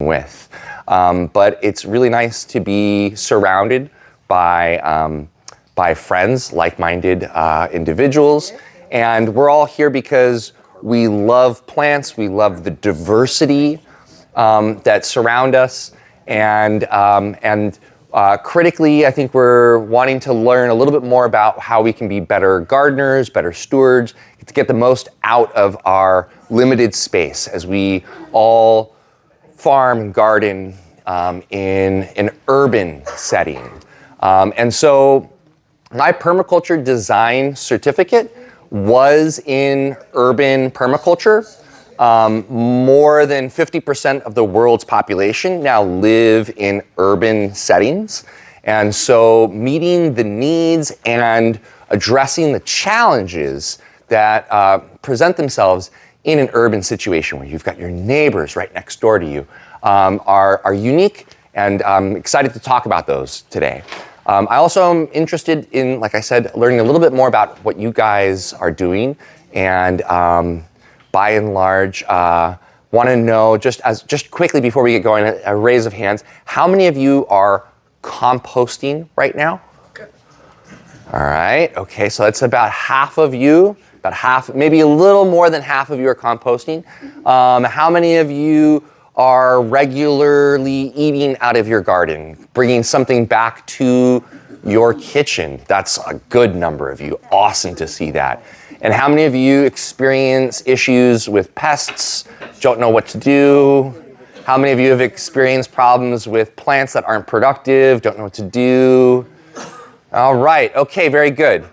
with. But it's really nice to be surrounded by friends, like-minded individuals. And we're all here because we love plants, we love the diversity that surround us. And critically, I think we're wanting to learn a little bit more about how we can be better gardeners, better stewards, to get the most out of our limited space as we all farm and garden in an urban setting. And so my permaculture design certificate was in urban permaculture. More than 50% of the world's population now live in urban settings. And so meeting the needs and addressing the challenges that present themselves in an urban situation where you've got your neighbors right next door to you are unique, and I'm excited to talk about those today. I also am interested in, like I said, learning a little bit more about what you guys are doing, and by and large, want to know, just quickly before we get going, a raise of hands, how many of you are composting right now? Okay. All right, okay, so that's about half of you, about half, maybe a little more than half of you are composting. How many of you are regularly eating out of your garden, bringing something back to your kitchen? That's a good number of you. Awesome to see that. And how many of you experience issues with pests, don't know what to do? How many of you have experienced problems with plants that aren't productive, don't know what to do? All right, okay, very good.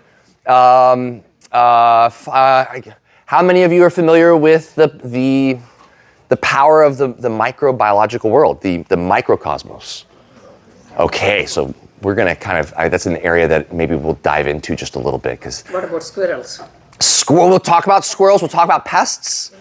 How many of you are familiar with the power of the microbiological world, the microcosmos? Okay, so we're gonna kind of, that's an area that maybe we'll dive into just a little bit. What about squirrels? We'll talk about squirrels, we'll talk about pests.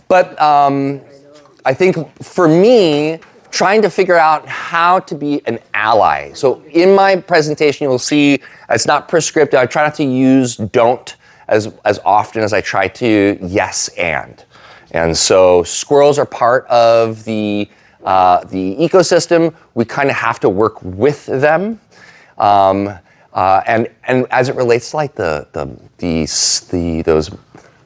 But I think for me, trying to figure out how to be an ally. So in my presentation, you'll see it's not prescriptive. I try not to use don't as often as I try to yes and. And so squirrels are part of the ecosystem. We kind of have to work with them, and as it relates to like the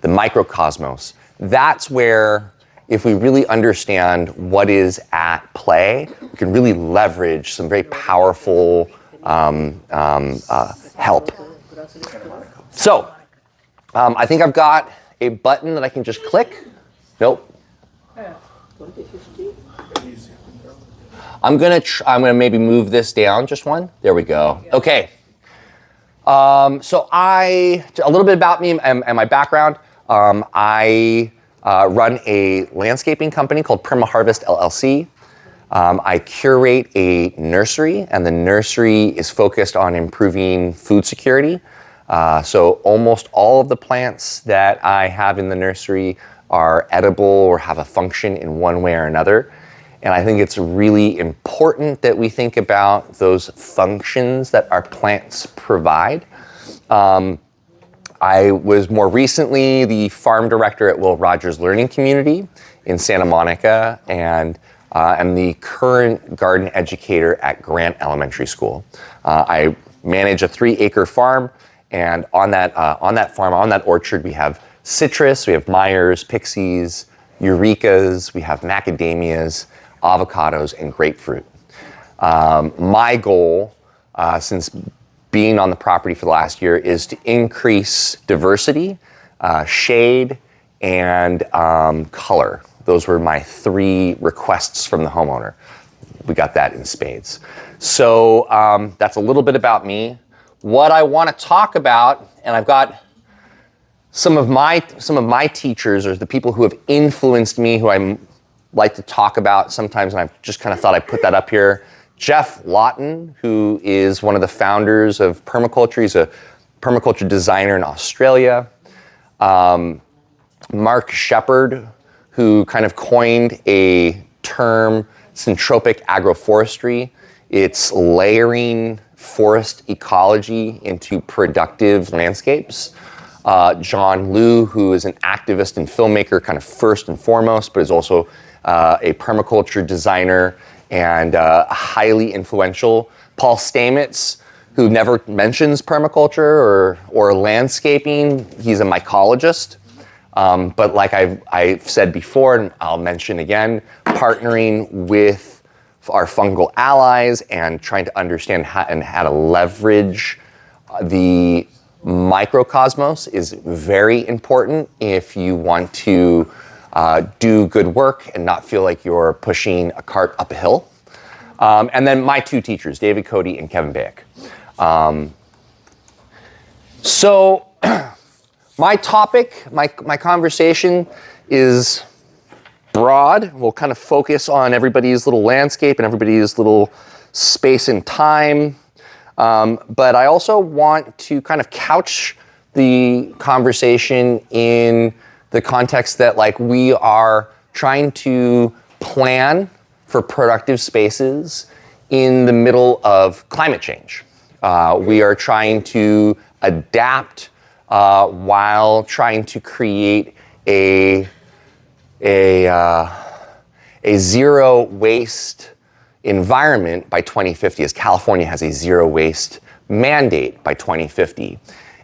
microcosmos, that's where if we really understand what is at play, we can really leverage some very powerful help. So I think I've got a button that I can just click. Nope. I'm gonna maybe move this down just one. There we go. Okay. So a little bit about me and my background. I run a landscaping company called PermaHarvest LLC. I curate a nursery, and the nursery is focused on improving food security. So almost all of the plants that I have in the nursery are edible or have a function in one way or another. And I think it's really important that we think about those functions that our plants provide. I was more recently the farm director at Will Rogers Learning Community in Santa Monica, and am the current garden educator at Grant Elementary School. I manage a 3-acre farm, and on that farm, on that orchard, we have citrus, we have Myers, Pixies, Eurekas, we have macadamias, avocados, and grapefruit. My goal, since being on the property for the last year, is to increase diversity, shade, and color. Those were my 3 requests from the homeowner. We got that in spades. So that's a little bit about me. What I want to talk about, and I've got some of my teachers, or the people who have influenced me, who I like to talk about sometimes, and I've just kind of thought I'd put that up here. Jeff Lawton, who is one of the founders of permaculture. He's a permaculture designer in Australia. Mark Shepard, who kind of coined a term, syntropic agroforestry. It's layering forest ecology into productive landscapes. John Liu, who is an activist and filmmaker, kind of first and foremost, but is also a permaculture designer, and highly influential. Paul Stamets, who never mentions permaculture or landscaping, he's a mycologist. But like I've said before, and I'll mention again, partnering with our fungal allies and trying to understand how to leverage the microcosmos is very important if you want to do good work and not feel like you're pushing a cart up a hill. And then my two teachers, David Cody and Kevin Bayek. So my topic, my conversation is broad. We'll kind of focus on everybody's little landscape and everybody's little space and time. But I also want to kind of couch the conversation in the context that like we are trying to plan for productive spaces in the middle of climate change. We are trying to adapt while trying to create a zero waste environment by 2050, as California has a zero waste mandate by 2050.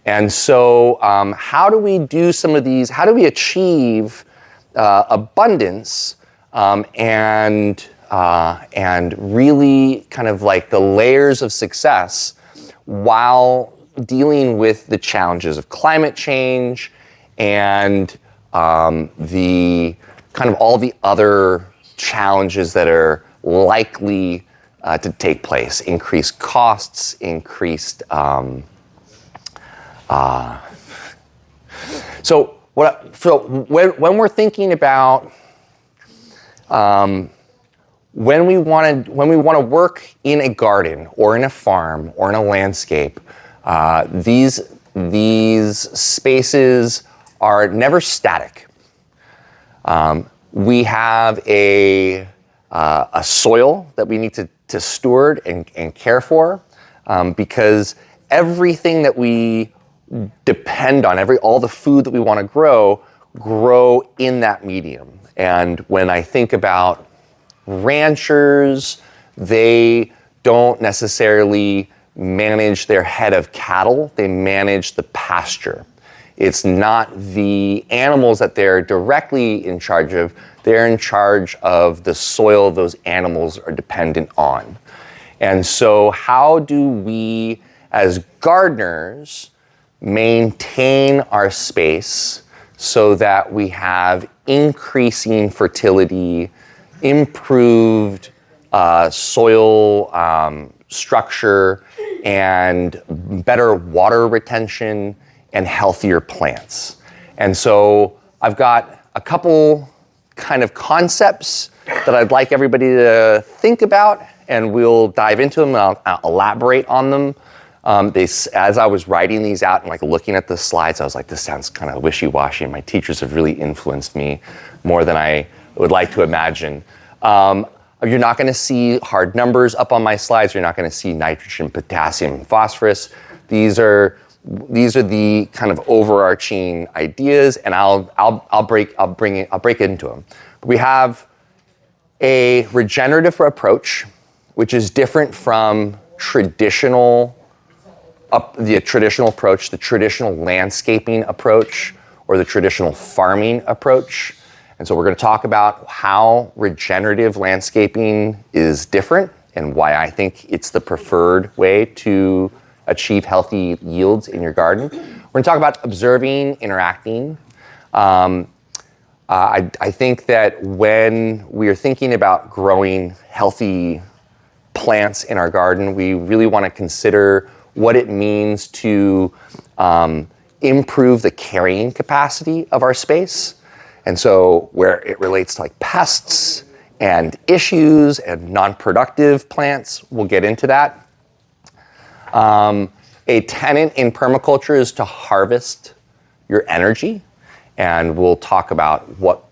And so how do we do some of these, how do we achieve abundance and really kind of like the layers of success while dealing with the challenges of climate change and the kind of all the other challenges that are likely to take place, increased costs, increased. So when we're thinking about when we want to work in a garden or in a farm or in a landscape, these spaces are never static. We have a soil that we need to steward and care for, because everything that we depend on, all the food that we want to grow in that medium. And when I think about ranchers, they don't necessarily manage their head of cattle, they manage the pasture. It's not the animals that they're directly in charge of, they're in charge of the soil those animals are dependent on. And so how do we, as gardeners, maintain our space so that we have increasing fertility, improved soil structure, and better water retention and healthier plants? And so I've got a couple kind of concepts that I'd like everybody to think about, and we'll dive into them and I'll elaborate on them. As I was writing these out and like looking at the slides, I was like, this sounds kind of wishy-washy, and my teachers have really influenced me more than I would like to imagine. You're not going to see hard numbers up on my slides. You're not going to see nitrogen, potassium, and phosphorus. These are the kind of overarching ideas, and I'll break into them. We have a regenerative approach, which is different from the traditional approach, the traditional landscaping approach, or the traditional farming approach. And so we're going to talk about how regenerative landscaping is different and why I think it's the preferred way to achieve healthy yields in your garden. We're going to talk about observing, interacting. I think that when we are thinking about growing healthy plants in our garden, we really want to consider what it means to improve the carrying capacity of our space. And so where it relates to like pests and issues and non-productive plants, we'll get into that. A tenet in permaculture is to harvest your energy, and we'll talk about what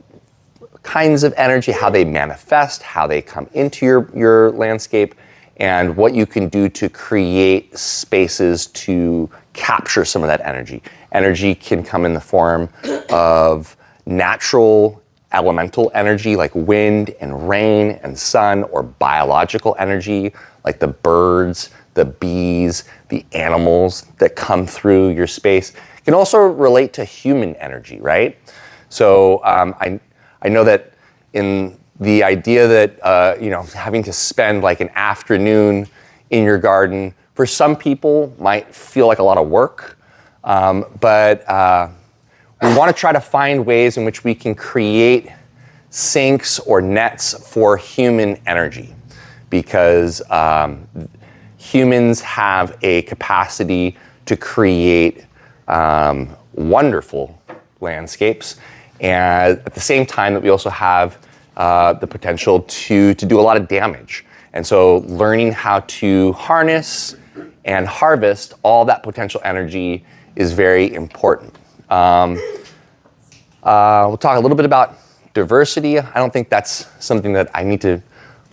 kinds of energy, how they manifest, how they come into your landscape, and what you can do to create spaces to capture some of that energy. Energy can come in the form of natural elemental energy like wind and rain and sun, or biological energy like the birds, the bees, the animals that come through your space. It can also relate to human energy, right? So I know that in the idea that having to spend like an afternoon in your garden, for some people might feel like a lot of work, but we want to try to find ways in which we can create sinks or nets for human energy, because humans have a capacity to create wonderful landscapes, and at the same time that we also have the potential to do a lot of damage. And so learning how to harness and harvest all that potential energy is very important. We'll talk a little bit about diversity. I don't think that's something that I need to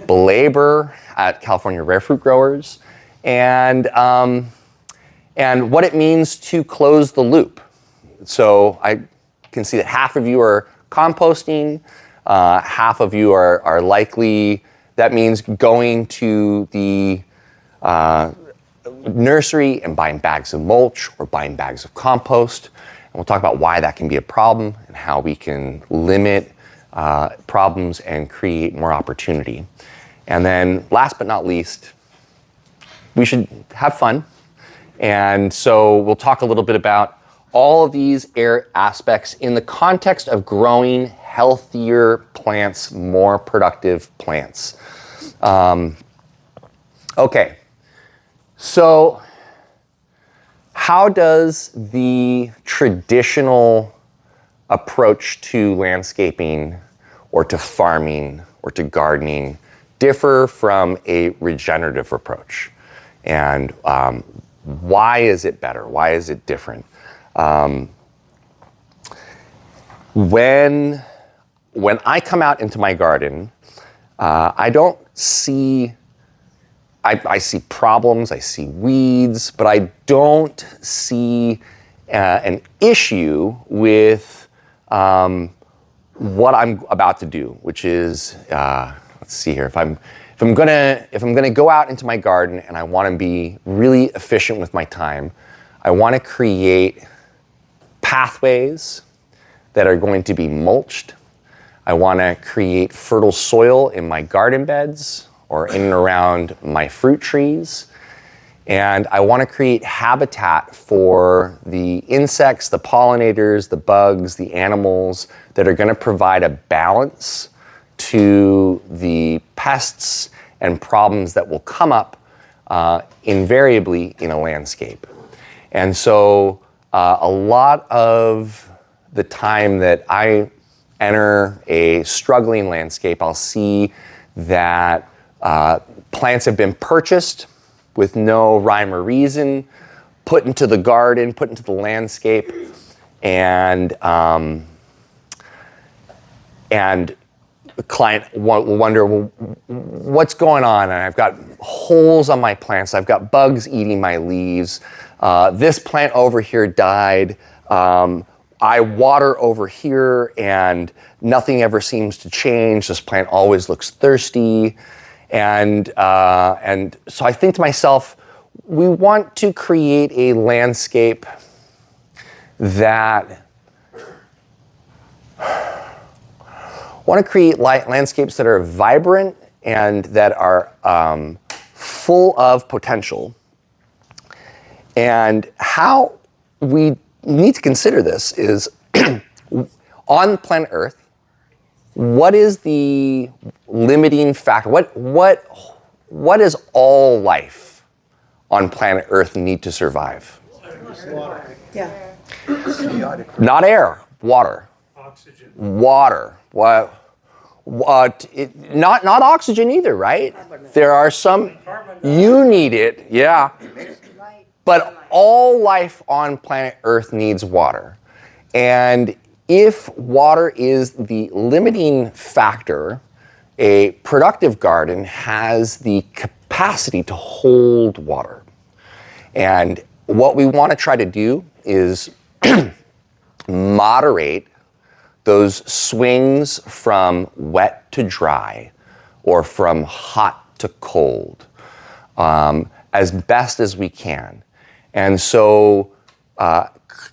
belabor at California Rare Fruit Growers, and what it means to close the loop. So I can see that half of you are composting, half of you are likely, that means going to the nursery and buying bags of mulch or buying bags of compost. And we'll talk about why that can be a problem and how we can limit problems and create more opportunity. And then last but not least, we should have fun. And so we'll talk a little bit about all of these aspects in the context of growing healthier plants, more productive plants. Okay, so how does the traditional approach to landscaping or to farming or to gardening differ from a regenerative approach? And why is it better? Why is it different? When I come out into my garden, I don't see, I see problems, I see weeds, but I don't see an issue with what I'm about to do, which is, let's see here, if I'm gonna go out into my garden and I want to be really efficient with my time, I want to create pathways that are going to be mulched. I want to create fertile soil in my garden beds or in and around my fruit trees. And I want to create habitat for the insects, the pollinators, the bugs, the animals that are going to provide a balance to the pests and problems that will come up invariably in a landscape. And so a lot of the time that I enter a struggling landscape, I'll see that plants have been purchased with no rhyme or reason, put into the garden, put into the landscape, and the client will wonder, well, what's going on? And I've got holes on my plants. I've got bugs eating my leaves. This plant over here died. I water over here and nothing ever seems to change. This plant always looks thirsty. And so I think to myself, we want to create a landscape landscapes that are vibrant and that are full of potential. And how we need to consider this is on planet Earth, what is the limiting factor? What does all life on planet Earth need to survive? Water. Yeah. Not air, water. Oxygen. Water. Not oxygen either, right? There are some, you need it, yeah. But all life on planet Earth needs water. And if water is the limiting factor, a productive garden has the capacity to hold water. And what we want to try to do is moderate those swings from wet to dry or from hot to cold as best as we can. And so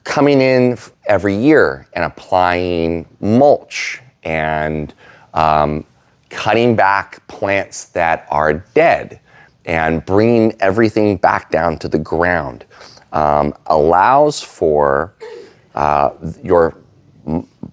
coming in every year and applying mulch and cutting back plants that are dead and bringing everything back down to the ground allows for your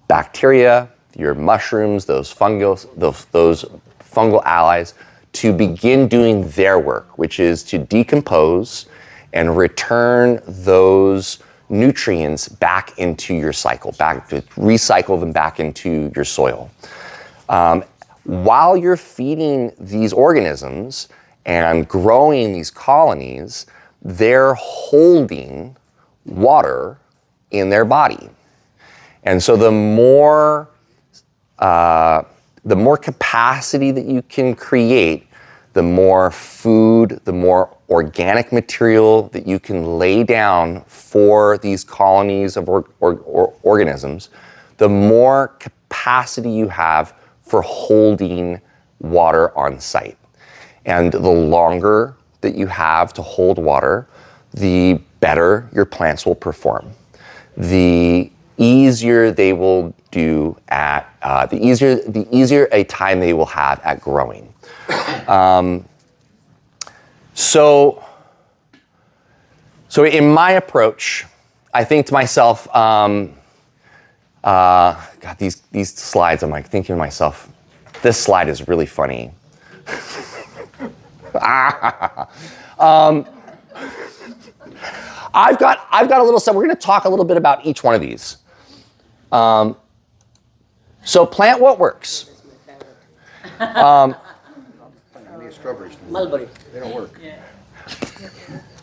bacteria, your mushrooms, those fungal allies to begin doing their work, which is to decompose and return those nutrients back into your cycle, back to recycle them back into your soil. While you're feeding these organisms and growing these colonies, they're holding water in their body. And so the more capacity that you can create, the more food, the more organic material that you can lay down for these colonies of organisms, the more capacity you have for holding water on site. And the longer that you have to hold water, the better your plants will perform. The easier they will do at, the easier a time they will have at growing. So in my approach, I think to myself, God, these slides, I'm like thinking to myself, this slide is really funny. I've got a little stuff. We're going to talk a little bit about each one of these. So plant what works. Strawberries. Mulberry. They don't work.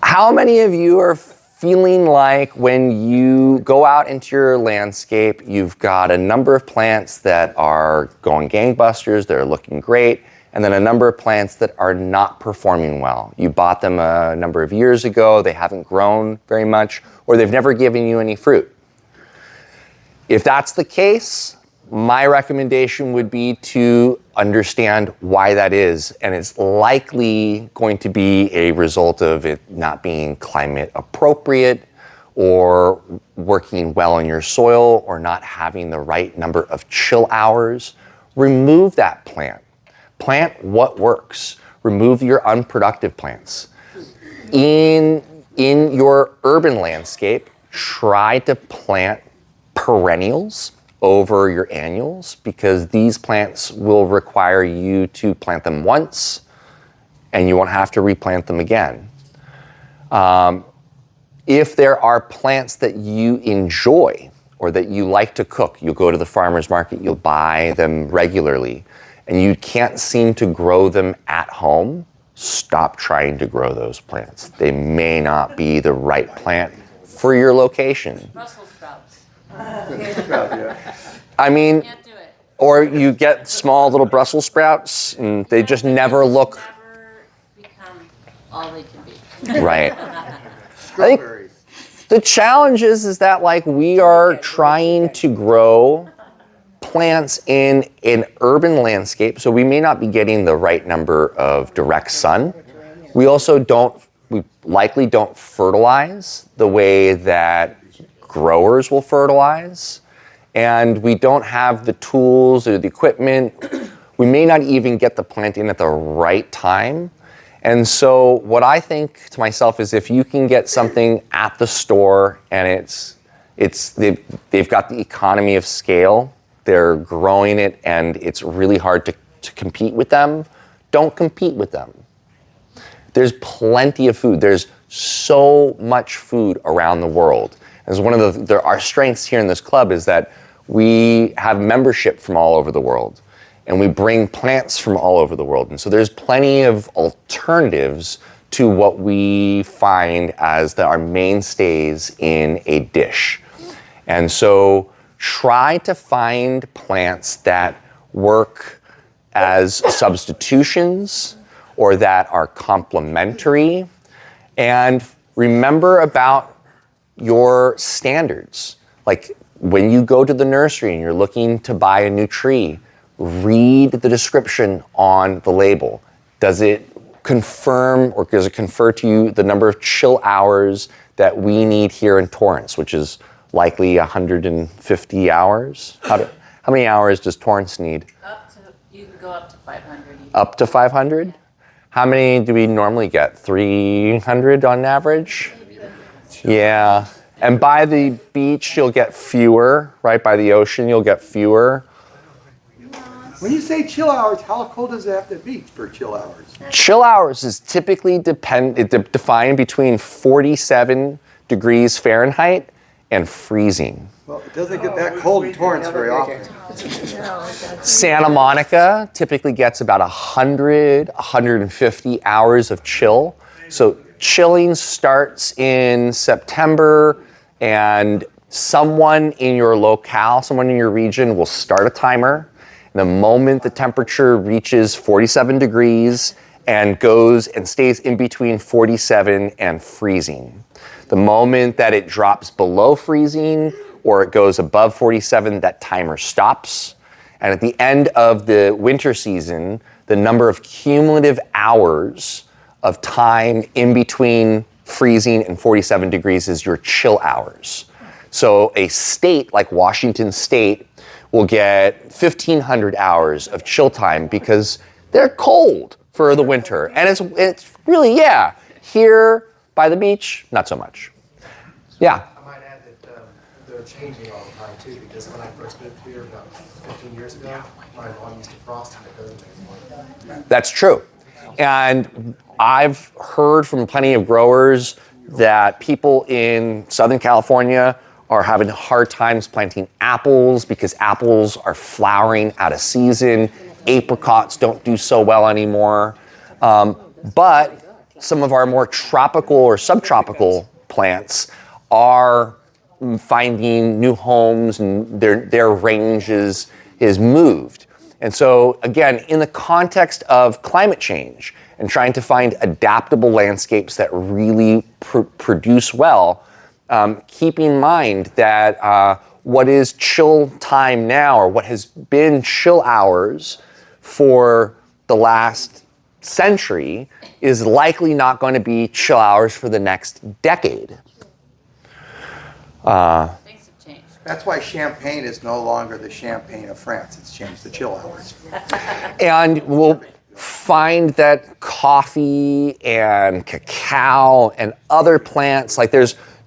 How many of you are feeling like when you go out into your landscape, you've got a number of plants that are going gangbusters, they're looking great, and then a number of plants that are not performing well? You bought them a number of years ago, they haven't grown very much, or they've never given you any fruit. If that's the case, my recommendation would be to understand why that is, and it's likely going to be a result of it not being climate appropriate or working well in your soil or not having the right number of chill hours. Remove that plant. Plant what works. Remove your unproductive plants. In your urban landscape, try to plant perennials over your annuals, because these plants will require you to plant them once and you won't have to replant them again. If there are plants that you enjoy or that you like to cook, you'll go to the farmer's market, you'll buy them regularly, and you can't seem to grow them at home, stop trying to grow those plants. They may not be the right plant for your location. Brussels sprouts. I mean, Can't do it. or you get small little Brussels sprouts and they just never look Never become all they can be. right. Strawberries. The challenge is that like we are trying to grow plants in an urban landscape, so we may not be getting the right number of direct sun. We likely don't fertilize the way that growers will fertilize, and we don't have the tools or the equipment. We may not even get the plant in at the right time. And so what I think to myself is, if you can get something at the store and they've got the economy of scale, they're growing it and it's really hard to compete with them, don't compete with them. There's plenty of food. There's so much food around the world. As one of our strengths here in this club is that we have membership from all over the world, and we bring plants from all over the world. And so there's plenty of alternatives to what we find as our mainstays in a dish. And so try to find plants that work as substitutions or that are complementary. And remember about your standards. Like, when you go to the nursery and you're looking to buy a new tree, read the description on the label. Does it confirm or does it confer to you the number of chill hours that we need here in Torrance, which is likely 150 hours? How many hours does Torrance need? You can go up to 500. Up to 500? How many do we normally get? 300 on average? Yeah. And by the beach, you'll get fewer, right? By the ocean, you'll get fewer. When you say chill hours, how cold does it have to be for chill hours? Chill hours is typically defined between 47 degrees Fahrenheit and freezing. Well, it doesn't get that cold in Torrance very often. Santa Monica typically gets about 100, 150 hours of chill. So chilling starts in September, and someone in your locale, someone in your region will start a timer. The moment the temperature reaches 47 degrees and goes and stays in between 47 and freezing. The moment that it drops below freezing or it goes above 47, that timer stops. And at the end of the winter season, the number of cumulative hours of time in between freezing and 47 degrees is your chill hours. So a state like Washington State will get 1,500 hours of chill time because they're cold for the winter. And it's really, yeah, here by the beach, not so much. Yeah. I might add that they're changing all the time too, because when I first moved here about 15 years ago, my lawn used to frost and it doesn't anymore. That's true. And I've heard from plenty of growers that people in Southern California are having hard times planting apples because apples are flowering out of season. Apricots don't do so well anymore. But some of our more tropical or subtropical plants are finding new homes and their range is moved. And so again, in the context of climate change and trying to find adaptable landscapes that really produce well, keep in mind that what is chill time now, or what has been chill hours for the last century, is likely not going to be chill hours for the next decade. Things have changed. That's why Champagne is no longer the Champagne of France. It's changed the chill hours. And we'll find that coffee and cacao and other plants, like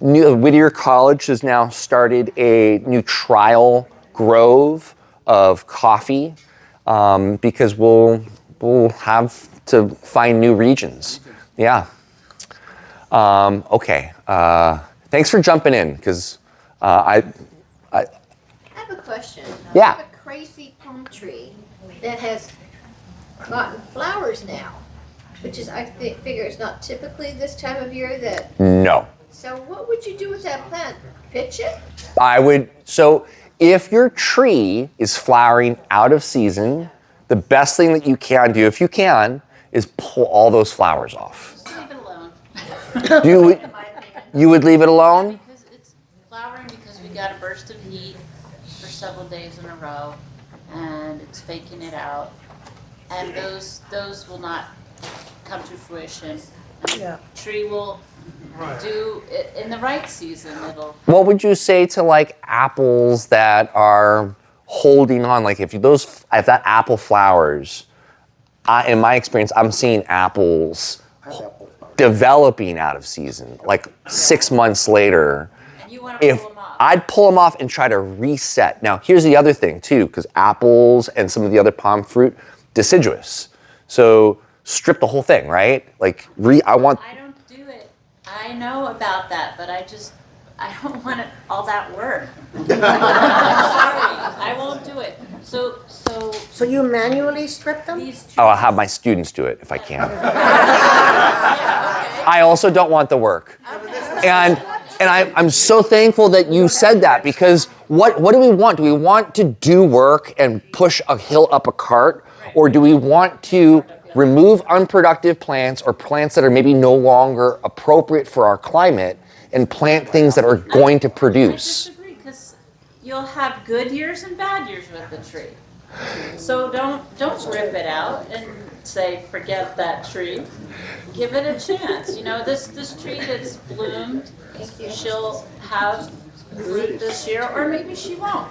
Whittier College has now started a new trial grove of coffee because we'll have to find new regions. Yeah. Okay. Thanks for jumping in, because I have a question. Yeah. I have a crazy palm tree that has gotten flowers now, which is, I figure it's not typically this time of year that. No. So what would you do with that plant? Pitch it? So if your tree is flowering out of season, the best thing that you can do, if you can, is pull all those flowers off. Just leave it alone. You would leave it alone? Because it's flowering because we got a burst of heat for several days in a row, and it's faking it out. And those will not come to fruition. And the tree will do it in the right season. What would you say to like apples that are holding on? Like if that apple flowers, in my experience, I'm seeing apples developing out of season, like 6 months later. And you want to pull them off. I'd pull them off and try to reset. Now, here's the other thing too, because apples and some of the other palm fruit, deciduous. So strip the whole thing, right? Like I don't do it. I know about that, but I don't want all that work. I'm sorry, I won't do it. So you manually strip them? These trees. I'll have my students do it if I can. I also don't want the work. And I'm so thankful that you said that, because what do we want? Do we want to do work and push a hill up a cart? Or do we want to remove unproductive plants or plants that are maybe no longer appropriate for our climate and plant things that are going to I produce? disagree, because you'll have good years and bad years with the tree. So don't rip it out and say forget that tree. Give it a chance. You know, this tree that's bloomed, she'll have fruit this year, or maybe she won't.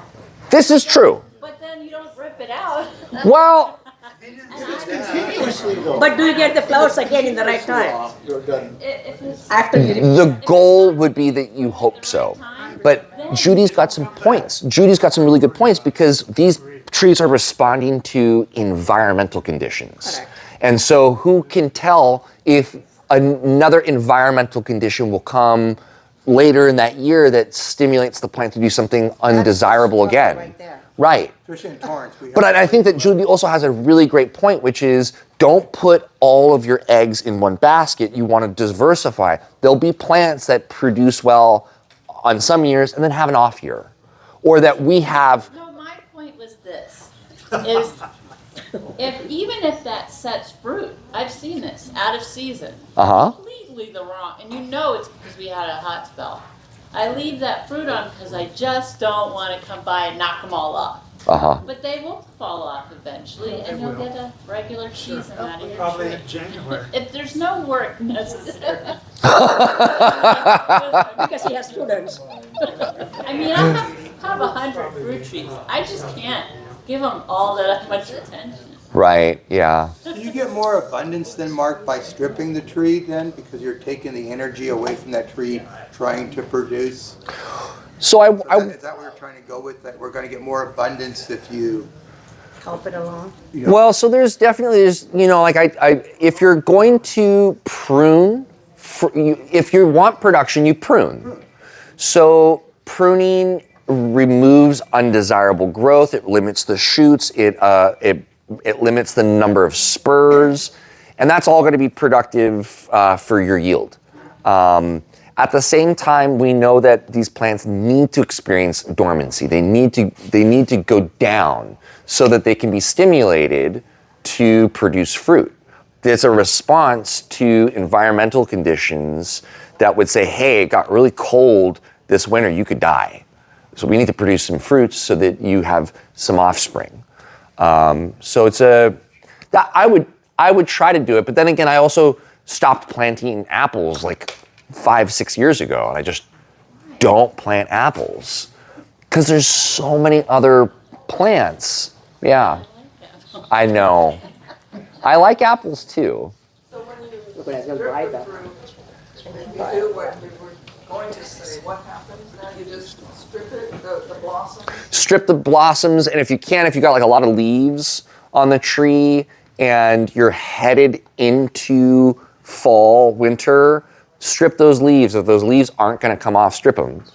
This is true. But then you don't rip it out. Well, But do you get the flowers again in the right time? If it's After you the goal would be that you hope so. But Judy's got some points. Judy's got some really good points because these trees are responding to environmental conditions. Correct. And so who can tell if another environmental condition will come later in that year that stimulates the plant to do something undesirable again. right there. Right. Especially in Torrance. But I think that Judy also has a really great point, which is don't put all of your eggs in one basket. You want to diversify. There'll be plants that produce well on some years and then have an off year. Or that we have. No, my point was this, is even if that sets fruit, I've seen this, out of season, completely the wrong, and you know it's because we had a hot spell. I leave that fruit on because I just don't want to come by and knock them all off. But they will fall off eventually, and you'll get a regular season out of your Probably tree. in January. If there's no work necessary. Because he has students. I mean, I have 100 fruit trees. I just can't give them all that much attention. Right, yeah. Do you get more abundance then, Mark, by stripping the tree then? Because you're taking the energy away from that tree trying to produce? So Is that what you're trying to go with? That we're going to get more abundance if you... Help it along. well, so there's you know, like if you're going to prune, if you want production, you prune. So pruning removes undesirable growth. It limits the shoots. It limits the number of spurs, and that's all going to be productive for your yield. At the same time, we know that these plants need to experience dormancy. They need to go down so that they can be stimulated to produce fruit. There's a response to environmental conditions that would say, hey, it got really cold this winter, you could die. So we need to produce some fruits so that you have some offspring. So I would try to do it, but then again, I also stopped planting apples like 5-6 years ago, and I just don't plant apples because there's so many other plants. Yeah, I know. I like apples too. So when you We're gonna go strip buy the them. fruit, and then you do what we were going to say, what happens now? You just strip it, the blossom? Strip the blossoms, and if you got like a lot of leaves on the tree and you're headed into fall, winter, strip those leaves. If those leaves aren't going to come off, strip them.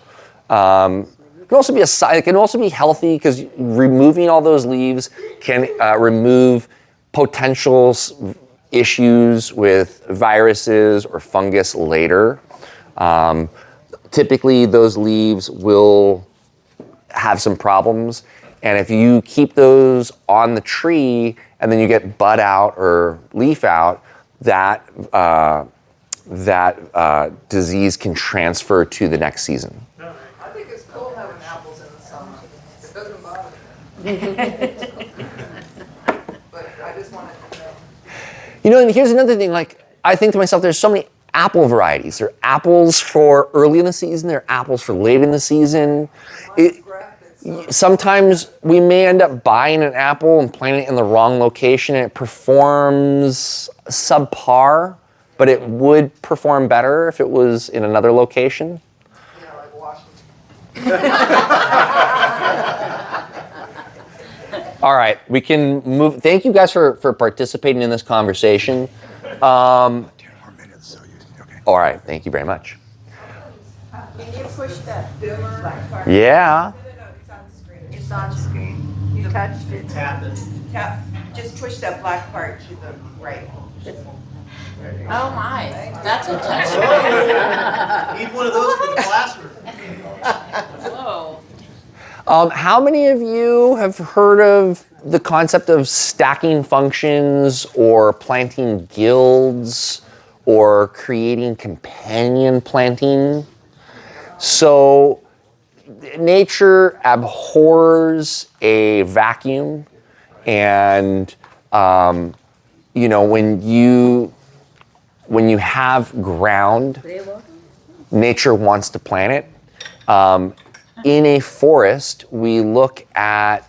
It can also be healthy because removing all those leaves can remove potential issues with viruses or fungus later. Typically, those leaves will have some problems, and if you keep those on the tree and then you get bud out or leaf out, that disease can transfer to the next season. I think it's cool having apples in the summer. It doesn't bother me. But I just wanted to know. You know, and here's another thing, like, I think to myself, there's so many apple varieties. There are apples for early in the season, there are apples for late in the season. Sometimes we may end up buying an apple and planting it in the wrong location and it performs subpar, but it would perform better if it was in another location. You know, like Washington. All right, we can move. Thank you guys for participating in this conversation. 10 more minutes, so okay. All right, thank you very much. Can you push that dimmer black part? Yeah. It's on screen. You touched it. Tap it. Tap, just push that black part to the right. Oh my, that's a touch. Need one of those for the classroom. Whoa. How many of you have heard of the concept of stacking functions or planting guilds or creating companion planting? So nature abhors a vacuum, and you know, when you have ground, nature wants to plant it. In a forest, we look at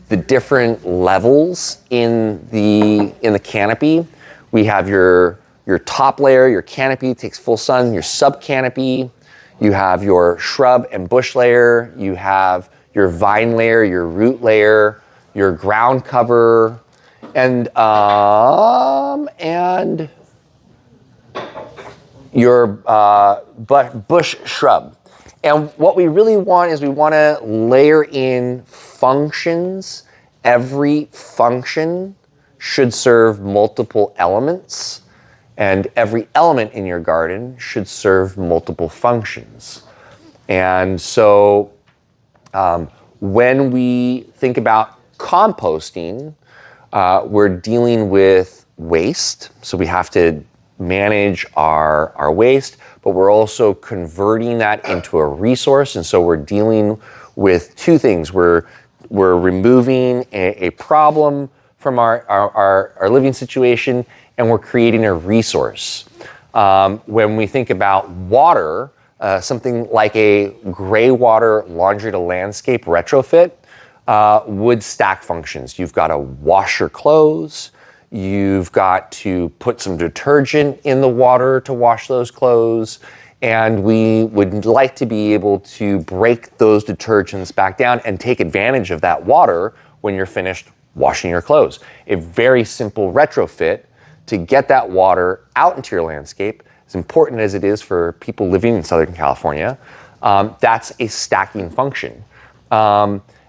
the different levels in the canopy. We have your top layer, your canopy takes full sun, your subcanopy. You have your shrub and bush layer. You have your vine layer, your root layer, your ground cover, and your bush shrub. And what we really want is we want to layer in functions. Every function should serve multiple elements, and every element in your garden should serve multiple functions. And so when we think about composting, we're dealing with waste. So we have to manage our waste, but we're also converting that into a resource. And so we're dealing with two things. We're removing a problem from our living situation, and we're creating a resource. When we think about water, something like a gray water laundry to landscape retrofit would stack functions. You've got to wash your clothes. You've got to put some detergent in the water to wash those clothes. And we would like to be able to break those detergents back down and take advantage of that water when you're finished washing your clothes. A very simple retrofit to get that water out into your landscape, as important as it is for people living in Southern California. That's a stacking function.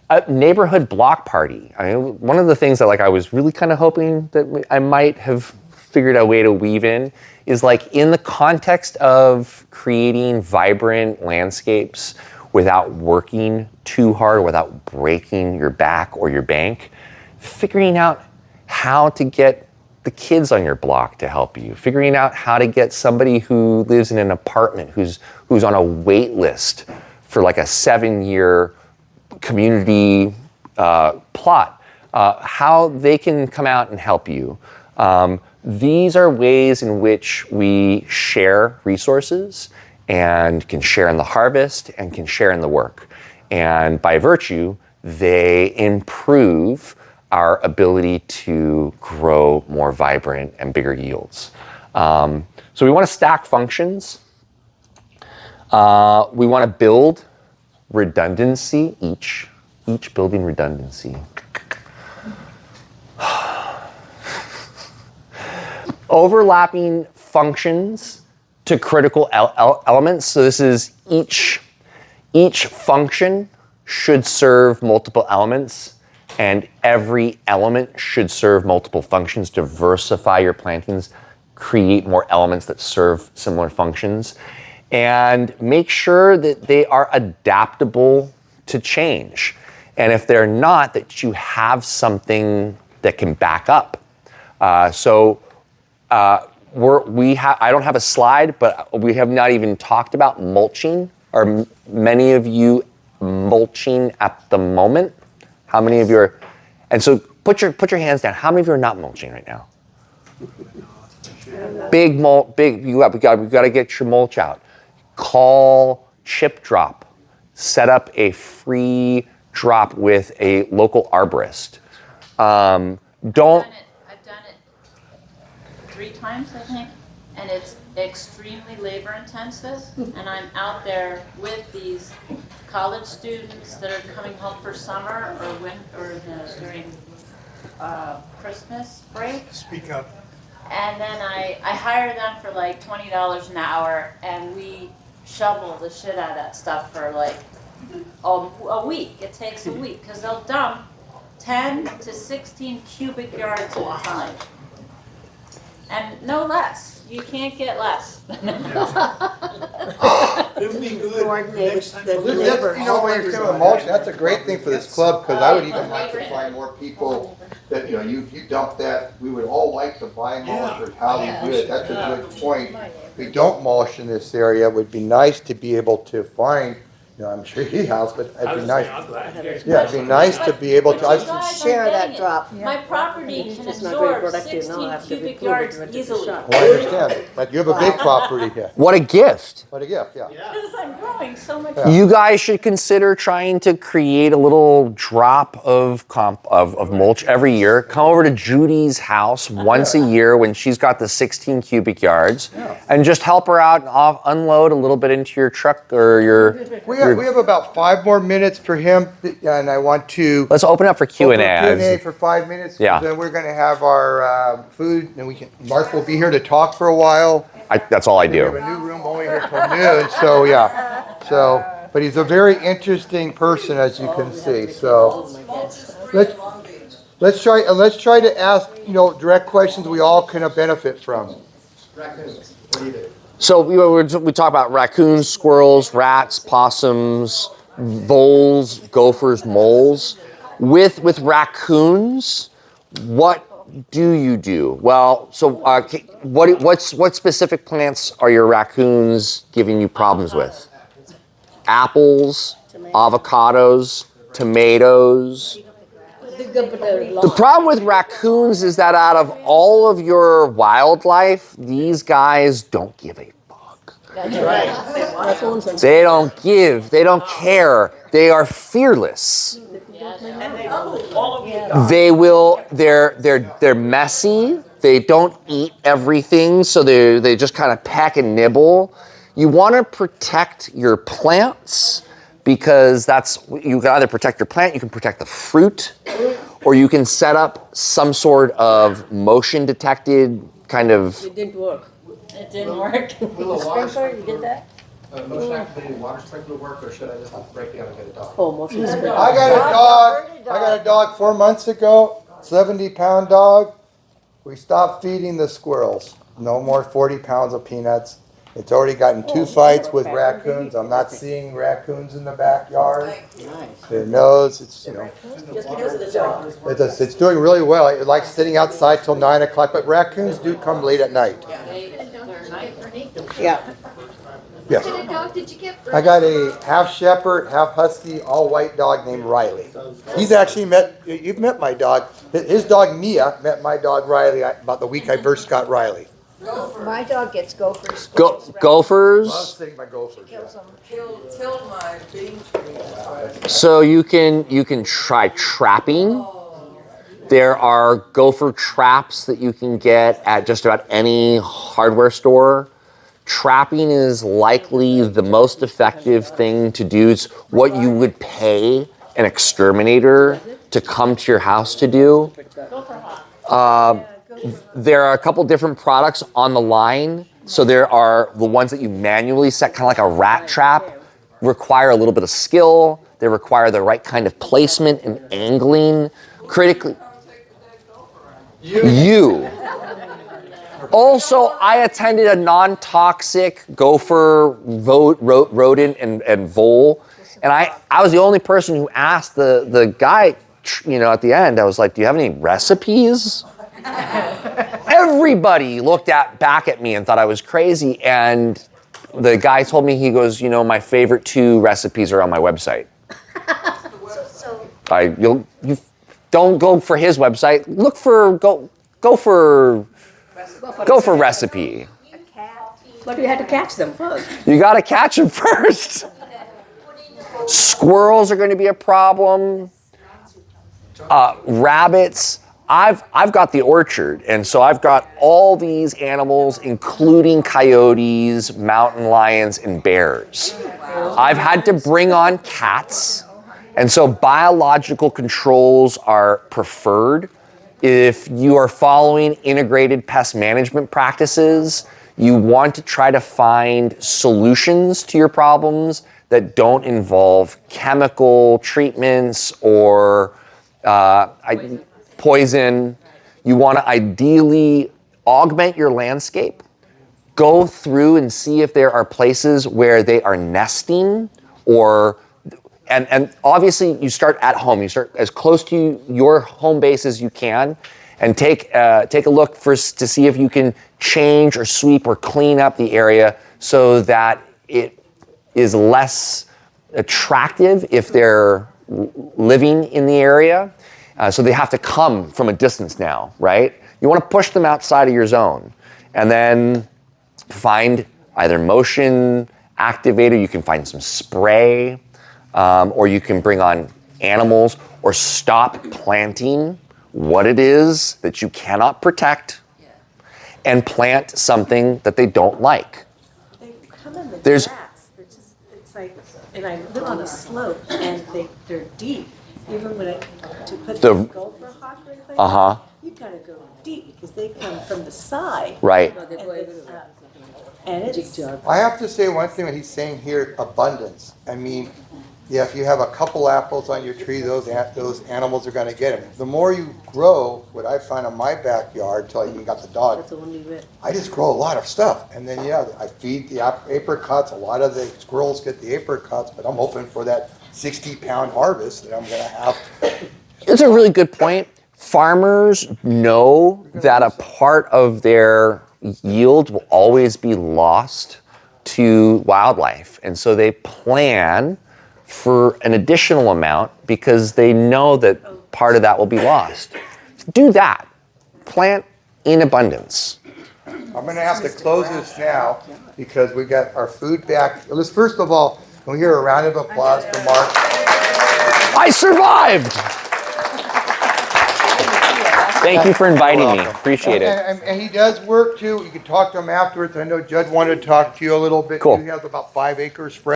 A neighborhood block party. I mean, one of the things that I was really kind of hoping that I might have figured a way to weave in is in the context of creating vibrant landscapes without working too hard, without breaking your back or your bank, figuring out how to get the kids on your block to help you, figuring out how to get somebody who lives in an apartment who's on a wait list for a 7-year community plot, how they can come out and help you. These are ways in which we share resources and can share in the harvest and can share in the work. And by virtue, they improve our ability to grow more vibrant and bigger yields. So we want to stack functions. We want to build redundancy, each building redundancy. Overlapping functions to critical elements. So this is each function should serve multiple elements, and every element should serve multiple functions. Diversify your plantings, create more elements that serve similar functions, and make sure that they are adaptable to change. And if they're not, that you have something that can back up. I don't have a slide, but we have not even talked about mulching. Are many of you mulching at the moment? How many of you are? And so put your hands down. How many of you are not mulching right now? Big mulch, we got to get your mulch out. Call Chip Drop. Set up a free drop with a local arborist. I've done it 3 times, I think, and it's extremely labor intensive. And I'm out there with these college students that are coming home for summer during Christmas break. Speak up. And then I hire them for $20 an hour, and we shovel the shit out of that stuff for a week. It takes a week because they'll dump 10 to 16 cubic yards at a time. And no less. You can't get less. It would be good Coordinate next time. the When neighbors. you're talking about mulching, that's a great thing for this club, because I would even like to find more people that, you dump that, we would all like to buy mulch, or how we do it, that's a good point. We don't mulch in this area, it would be nice to be able to find You know, I'm sure he has, but I it'd was be just nice. saying, I'm glad to hear it. Yeah, it'd be nice to be able to. But you guys aren't Share that getting it. drop. My property can It's not very absorb productive now 16 after we cubic pulled it, yards went to the easily. shop. Well, I understand, but you have a big property here. What a gift. What a gift, yeah. Because I'm growing so much. Yeah. You guys should consider trying to create a little drop of mulch every year. Come over to Judy's house once a year when she's got the 16 cubic yards, and just help her out and unload a little bit into your truck or your. We have about 5 more minutes for him, and I want to. Let's open up for Q&A. Q&A for 5 minutes. Yeah. Then we're gonna have our food, and Mark will be here to talk for a while. That's all I We have do. a new room only here till noon, so yeah. So, but he's a very interesting person, as you can see, so. Let's try to ask, direct questions we all can benefit from. Raccoons, what do you do? So we talk about raccoons, squirrels, rats, possums, voles, gophers, moles. With raccoons, what do you do? Well, so what specific plants are your raccoons giving you problems with? Apples, avocados, tomatoes. The problem with raccoons is that out of all of your wildlife, these guys don't give a fuck. They don't care. They are fearless. They're messy. They don't eat everything, so they just kind of peck and nibble. You want to protect your plants because you can either protect your plant, you can protect the fruit, or you can set up some sort of motion detected kind of. It didn't work. It didn't work. Will a water Sprinkler, you did that? motion activated water sprinkler work, or should I just break down and get a dog? Oh, motion sprinkler. I got a dog 4 months ago, 70-pound dog. We stopped feeding the squirrels. No more 40 pounds of peanuts. It's already gotten 2 fights with raccoons. I'm not seeing raccoons in the backyard. Their nose, it's doing really well. It likes sitting outside till 9 o'clock, but raccoons do come late at night. Yeah. Yes. What kind of dog did you get? I got a half shepherd, half husky, all white dog named Riley. He's actually you've met my dog. His dog Mia met my dog Riley about the week I first got Riley. My dog gets gophers. Gophers. Love sitting my gophers. Kills them. Killed my bean tree. So you can try trapping. There are gopher traps that you can get at just about any hardware store. Trapping is likely the most effective thing to do. It's what you would pay an exterminator to come to your house to do. There are a couple different products on the line. So there are the ones that you manually set, kind of like a rat trap, require a little bit of skill. They require the right kind of placement and angling. Critically, you. Also, I attended a non-toxic gopher, rodent, and vole. And I was the only person who asked the guy, at the end, I was like, do you have any recipes? Everybody looked back at me and thought I was crazy. And the guy told me, he goes, my favorite 2 recipes are on my website. You don't go for his website. Look for, go for recipe. But you had to catch them first. You got to catch them first. Squirrels are going to be a problem. Rabbits. I've got the orchard, and so I've got all these animals, including coyotes, mountain lions, and bears. I've had to bring on cats, and so biological controls are preferred. If you are following integrated pest management practices, you want to try to find solutions to your problems that don't involve chemical treatments or poison. You want to ideally augment your landscape, go through and see if there are places where they are nesting and obviously you start at home. You start as close to your home base as you can and take a look to see if you can change or sweep or clean up the area so that it is less attractive if they're living in the area. So they have to come from a distance now, right? You want to push them outside of your zone and then find either motion activator, you can find some spray, or you can bring on animals, or stop planting what it is that you cannot protect and plant something that they don't like. They come in the There's- grass. They're just, it's like, and I live on a slope and they're deep. Even when to put The- the gopher hawk or anything, Uh-huh. you gotta go deep because they come from the side. Right. And it's, I have to say one thing when he's saying here, abundance. I mean, yeah, if you have a couple apples on your tree, those animals are gonna get them. The more you grow, what I find in my backyard, till I even got the dog, that's the one you read. I just grow a lot of stuff. And then, yeah, I feed the apricots. A lot of the squirrels get the apricots, but I'm hoping for that 60-pound harvest that I'm gonna have. It's a really good point. Farmers know that a part of their yield will always be lost to wildlife. And so they plan for an additional amount because they know that part of that will be lost. Do that. Plant in abundance. I'm gonna have to close this now because we got our food back. Let's first of all, can we hear a round of applause for Mark? I survived! Thank you for inviting me. Appreciate it. And he does work too. You can talk to him afterwards. I know Judd wanted to talk to you a little bit. Cool. He has about 5 acres spread.